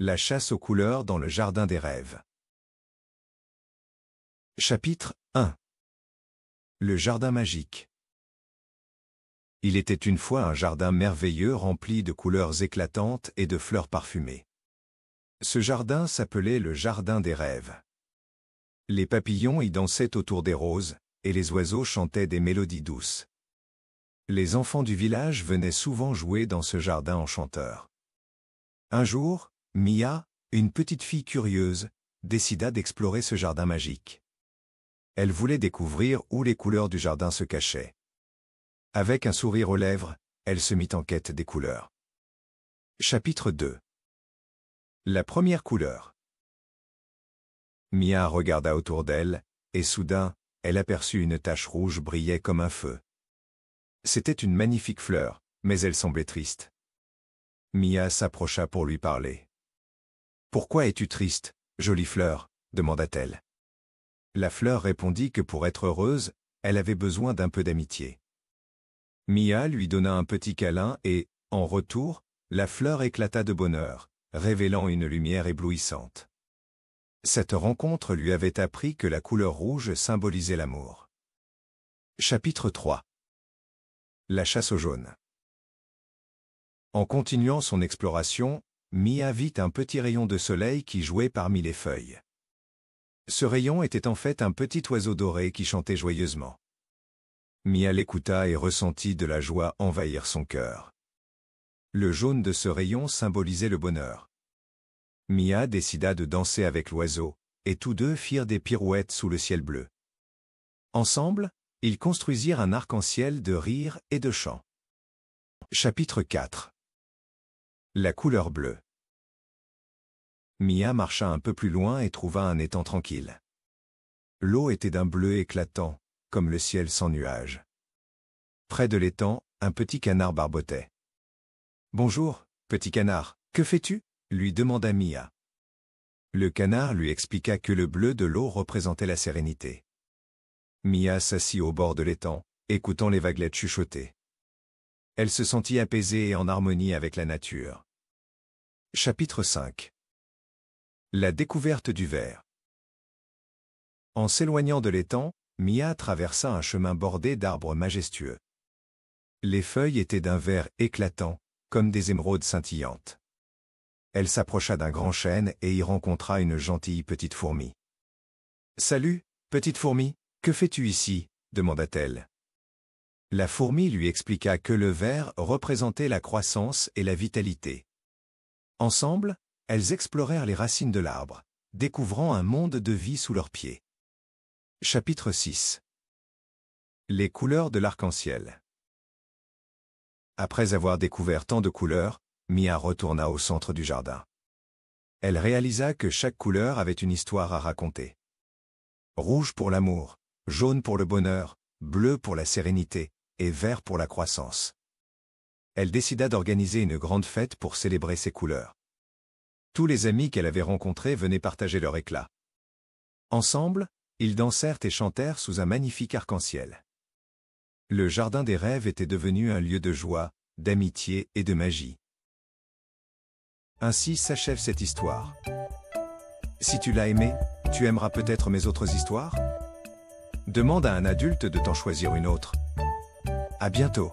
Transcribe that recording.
La chasse aux couleurs dans le jardin des rêves. Chapitre 1. Le jardin magique. Il était une fois un jardin merveilleux rempli de couleurs éclatantes et de fleurs parfumées. Ce jardin s'appelait le jardin des rêves. Les papillons y dansaient autour des roses, et les oiseaux chantaient des mélodies douces. Les enfants du village venaient souvent jouer dans ce jardin enchanteur. Un jour, Mia, une petite fille curieuse, décida d'explorer ce jardin magique. Elle voulait découvrir où les couleurs du jardin se cachaient. Avec un sourire aux lèvres, elle se mit en quête des couleurs. Chapitre 2. La première couleur. Mia regarda autour d'elle, et soudain, elle aperçut une tache rouge brillait comme un feu. C'était une magnifique fleur, mais elle semblait triste. Mia s'approcha pour lui parler. « Pourquoi es-tu triste, jolie fleur ?» demanda-t-elle. La fleur répondit que pour être heureuse, elle avait besoin d'un peu d'amitié. Mia lui donna un petit câlin et, en retour, la fleur éclata de bonheur, révélant une lumière éblouissante. Cette rencontre lui avait appris que la couleur rouge symbolisait l'amour. Chapitre 3. La chasse au jaune. En continuant son exploration, Mia vit un petit rayon de soleil qui jouait parmi les feuilles. Ce rayon était en fait un petit oiseau doré qui chantait joyeusement. Mia l'écouta et ressentit de la joie envahir son cœur. Le jaune de ce rayon symbolisait le bonheur. Mia décida de danser avec l'oiseau, et tous deux firent des pirouettes sous le ciel bleu. Ensemble, ils construisirent un arc-en-ciel de rires et de chants. Chapitre 4. La couleur bleue. Mia marcha un peu plus loin et trouva un étang tranquille. L'eau était d'un bleu éclatant, comme le ciel sans nuages. Près de l'étang, un petit canard barbotait. « Bonjour, petit canard, que fais-tu » lui demanda Mia. Le canard lui expliqua que le bleu de l'eau représentait la sérénité. Mia s'assit au bord de l'étang, écoutant les vaguelettes chuchoter. Elle se sentit apaisée et en harmonie avec la nature. Chapitre 5. La découverte du vert. En s'éloignant de l'étang, Mia traversa un chemin bordé d'arbres majestueux. Les feuilles étaient d'un vert éclatant, comme des émeraudes scintillantes. Elle s'approcha d'un grand chêne et y rencontra une gentille petite fourmi. « Salut, petite fourmi, que fais-tu ici » demanda-t-elle. La fourmi lui expliqua que le vert représentait la croissance et la vitalité. Ensemble, elles explorèrent les racines de l'arbre, découvrant un monde de vie sous leurs pieds. Chapitre 6. Les couleurs de l'arc-en-ciel. Après avoir découvert tant de couleurs, Mia retourna au centre du jardin. Elle réalisa que chaque couleur avait une histoire à raconter. Rouge pour l'amour, jaune pour le bonheur, bleu pour la sérénité, et vert pour la croissance. Elle décida d'organiser une grande fête pour célébrer ces couleurs. Tous les amis qu'elle avait rencontrés venaient partager leur éclat. Ensemble, ils dansèrent et chantèrent sous un magnifique arc-en-ciel. Le jardin des rêves était devenu un lieu de joie, d'amitié et de magie. Ainsi s'achève cette histoire. Si tu l'as aimée, tu aimeras peut-être mes autres histoires ? Demande à un adulte de t'en choisir une autre. À bientôt.